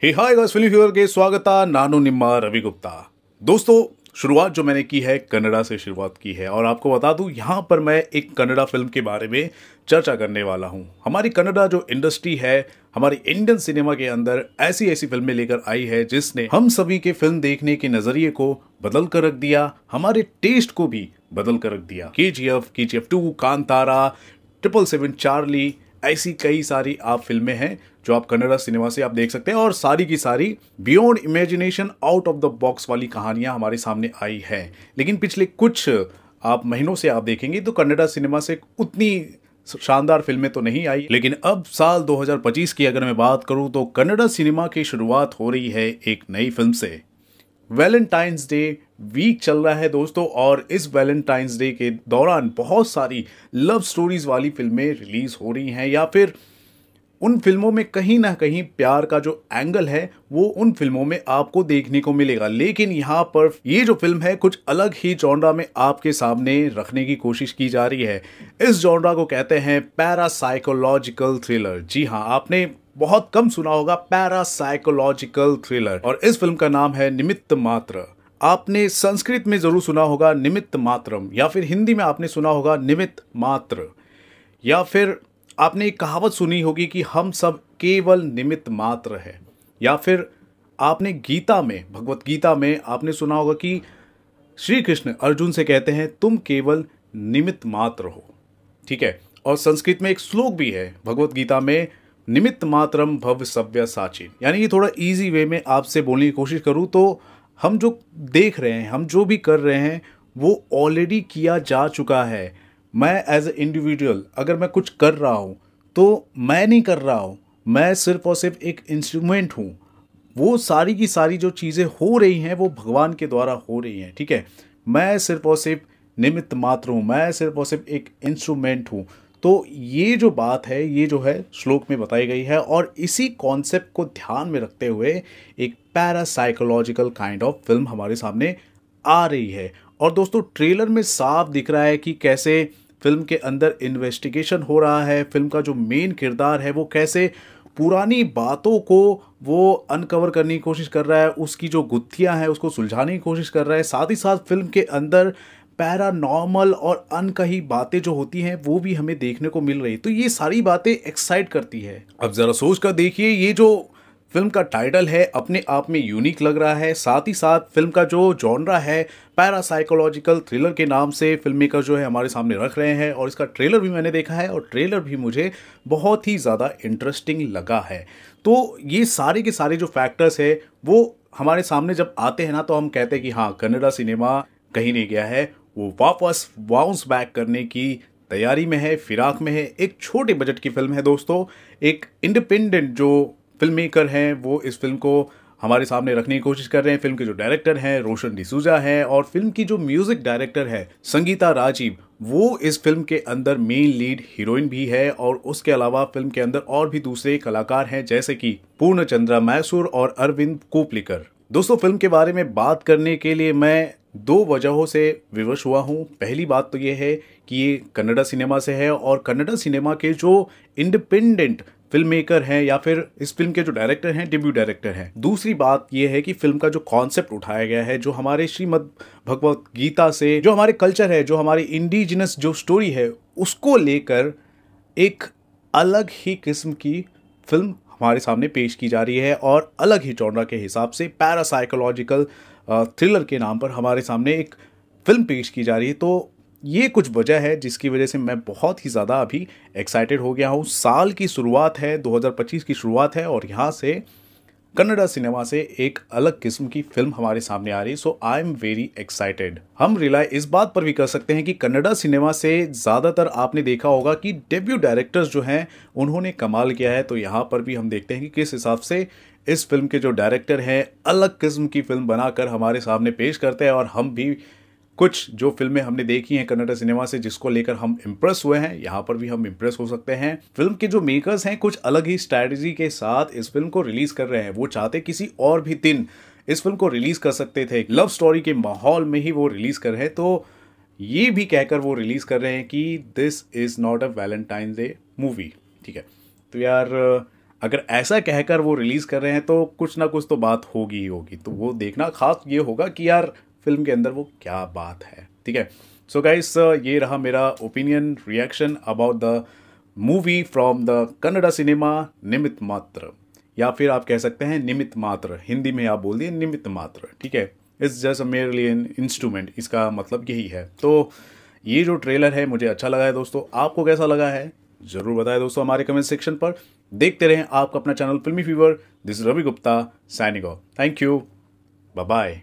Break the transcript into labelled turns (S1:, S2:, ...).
S1: हे hi guys, film fever के स्वागत नानु निम्मा रवि गुप्ता। दोस्तों, शुरुआत जो मैंने की है कन्नड़ा से शुरुआत की है और आपको बता दूं यहाँ पर मैं एक कन्नड़ा फिल्म के बारे में चर्चा करने वाला हूँ। हमारी कन्नड़ा जो इंडस्ट्री है, हमारी इंडियन सिनेमा के अंदर ऐसी ऐसी फिल्में लेकर आई है जिसने हम सभी के फिल्म देखने के नजरिए को बदल कर रख दिया, हमारे टेस्ट को भी बदल कर रख दिया। KGF 2, कांतारा, 777 चार्ली, ऐसी कई सारी आप फिल्में हैं जो आप कन्नड़ा सिनेमा से आप देख सकते हैं और सारी की सारी beyond imagination, out of the box वाली कहानियां हमारे सामने आई है। लेकिन पिछले कुछ आप महीनों से आप देखेंगे तो कन्नड़ा सिनेमा से उतनी शानदार फिल्में तो नहीं आई। लेकिन अब साल 2025 की अगर मैं बात करूं तो कन्नड़ा सिनेमा की शुरुआत हो रही है एक नई फिल्म से। वैलेंटाइंस डे वीक चल रहा है दोस्तों, और इस वैलेंटाइंस डे के दौरान बहुत सारी लव स्टोरीज वाली फिल्में रिलीज हो रही हैं, या फिर उन फिल्मों में कहीं ना कहीं प्यार का जो एंगल है वो उन फिल्मों में आपको देखने को मिलेगा। लेकिन यहाँ पर ये जो फिल्म है कुछ अलग ही जॉनरा में आपके सामने रखने की कोशिश की जा रही है। इस जॉनरा को कहते हैं पैरासाइकोलॉजिकल थ्रिलर। जी हाँ, आपने बहुत कम सुना होगा पैरासाइकोलॉजिकल थ्रिलर, और इस फिल्म का नाम है निमित्त मात्र। आपने संस्कृत में जरूर सुना होगा निमित्त मात्रम, या फिर हिंदी में आपने सुना होगा निमित्त मात्र, या फिर आपने एक कहावत सुनी होगी कि हम सब केवल निमित्त मात्र है, या फिर आपने गीता में, भगवत गीता में आपने सुना होगा कि श्री कृष्ण अर्जुन से कहते हैं तुम केवल निमित्त मात्र हो। ठीक है, और संस्कृत में एक श्लोक भी है भगवत गीता में, निमित्त मात्रम भव सव्य साचिन। यानी कि थोड़ा इजी वे में आपसे बोलने की कोशिश करूं तो हम जो देख रहे हैं, हम जो भी कर रहे हैं वो ऑलरेडी किया जा चुका है। मैं एज ए इंडिविजुअल अगर मैं कुछ कर रहा हूँ तो मैं नहीं कर रहा हूँ, मैं सिर्फ और सिर्फ एक इंस्ट्रूमेंट हूँ। वो सारी की सारी जो चीज़ें हो रही हैं वो भगवान के द्वारा हो रही हैं। ठीक है, मैं सिर्फ और सिर्फ निमित्त मात्र हूँ, मैं सिर्फ और सिर्फ एक इंस्ट्रूमेंट हूँ। तो ये जो बात है ये जो है श्लोक में बताई गई है, और इसी कॉन्सेप्ट को ध्यान में रखते हुए एक पैरासाइकोलॉजिकल काइंड ऑफ फिल्म हमारे सामने आ रही है। और दोस्तों, ट्रेलर में साफ दिख रहा है कि कैसे फिल्म के अंदर इन्वेस्टिगेशन हो रहा है। फिल्म का जो मेन किरदार है वो कैसे पुरानी बातों को वो अनकवर करने की कोशिश कर रहा है, उसकी जो गुत्थियां हैं उसको सुलझाने की कोशिश कर रहा है। साथ ही साथ फिल्म के अंदर पैरानॉर्मल और अनकही बातें जो होती हैं वो भी हमें देखने को मिल रही। तो ये सारी बातें एक्साइट करती है। अब जरा सोच कर देखिए, ये जो फिल्म का टाइटल है अपने आप में यूनिक लग रहा है। साथ ही साथ फिल्म का जो जॉनरा है पैरासाइकोलॉजिकल थ्रिलर के नाम से फिल्म मेकर जो है हमारे सामने रख रहे हैं, और इसका ट्रेलर भी मैंने देखा है और ट्रेलर भी मुझे बहुत ही ज़्यादा इंटरेस्टिंग लगा है। तो ये सारे के सारे जो फैक्टर्स है वो हमारे सामने जब आते हैं ना तो हम कहते हैं कि हाँ, कन्नड़ा सिनेमा कहीं नहीं गया है, वो वापस बाउंस बैक करने की तैयारी में है, फिराक में है। एक छोटे बजट की फिल्म है दोस्तों, एक इंडिपेंडेंट जो फिल्म मेकर हैं वो इस फिल्म को हमारे सामने रखने की कोशिश कर रहे हैं। फिल्म के जो डायरेक्टर हैं रोशन डिसूजा हैं, और फिल्म की जो म्यूजिक डायरेक्टर है संगीता राजीव, वो इस फिल्म के अंदर मेन लीड हीरोइन भी है। और उसके अलावा फिल्म के अंदर और भी दूसरे कलाकार हैं जैसे कि पूर्णचंद्रा मैसूर और अरविंद कोपलिकर। दोस्तों, फिल्म के बारे में बात करने के लिए मैं दो वजहों से विवश हुआ हूँ। पहली बात तो ये है कि ये कन्नड़ा सिनेमा से है, और कन्नड़ा सिनेमा के जो इंडिपेंडेंट फिल्म मेकर हैं या फिर इस फिल्म के जो डायरेक्टर हैं डेब्यू डायरेक्टर हैं। दूसरी बात यह है कि फिल्म का जो कॉन्सेप्ट उठाया गया है, जो हमारे श्रीमद् भगवत गीता से, जो हमारे कल्चर है, जो हमारी इंडिजिनस जो स्टोरी है, उसको लेकर एक अलग ही किस्म की फिल्म हमारे सामने पेश की जा रही है, और अलग ही जॉनरा के हिसाब से पैरासाइकोलॉजिकल थ्रिलर के नाम पर हमारे सामने एक फिल्म पेश की जा रही है। तो ये कुछ वजह है जिसकी वजह से मैं बहुत ही ज़्यादा अभी एक्साइटेड हो गया हूँ। साल की शुरुआत है, 2025 की शुरुआत है, और यहाँ से कन्नड़ा सिनेमा से एक अलग किस्म की फिल्म हमारे सामने आ रही है। सो आई एम वेरी एक्साइटेड। हम रिलाई इस बात पर भी कर सकते हैं कि कन्नड़ा सिनेमा से ज़्यादातर आपने देखा होगा कि डेब्यू डायरेक्टर्स जो हैं उन्होंने कमाल किया है। तो यहाँ पर भी हम देखते हैं कि किस हिसाब से इस फिल्म के जो डायरेक्टर हैं अलग किस्म की फिल्म बनाकर हमारे सामने पेश करते हैं, और हम भी कुछ जो फिल्में हमने देखी हैं कन्नड़ा सिनेमा से जिसको लेकर हम इम्प्रेस हुए हैं, यहाँ पर भी हम इम्प्रेस हो सकते हैं। फिल्म के जो मेकर्स हैं कुछ अलग ही स्ट्रैटेजी के साथ इस फिल्म को रिलीज कर रहे हैं। वो चाहते किसी और भी दिन इस फिल्म को रिलीज कर सकते थे, लव स्टोरी के माहौल में ही वो रिलीज कर रहे हैं। तो ये भी कहकर वो रिलीज कर रहे हैं कि this is not a Valentine day movie. ठीक है, तो यार अगर ऐसा कहकर वो रिलीज़ कर रहे हैं तो कुछ ना कुछ तो बात होगी ही होगी। तो वो देखना खास ये होगा कि यार फिल्म के अंदर वो क्या बात है। ठीक है, सो गाइस ये रहा मेरा opinion reaction about the movie from the Kannada cinema निमित्त मात्र, या फिर आप कह सकते हैं निमित्त मात्र, हिंदी में आप बोल दिए निमित्त मात्र। ठीक है, it's just merely an instrument, इसका मतलब यही है। तो ये जो ट्रेलर है मुझे अच्छा लगा है दोस्तों, आपको कैसा लगा है ज़रूर बताएं दोस्तों हमारे कमेंट सेक्शन पर। देखते रहें आपका अपना channel filmy fever. This Ravi Gupta signing off. Thank you, bye bye.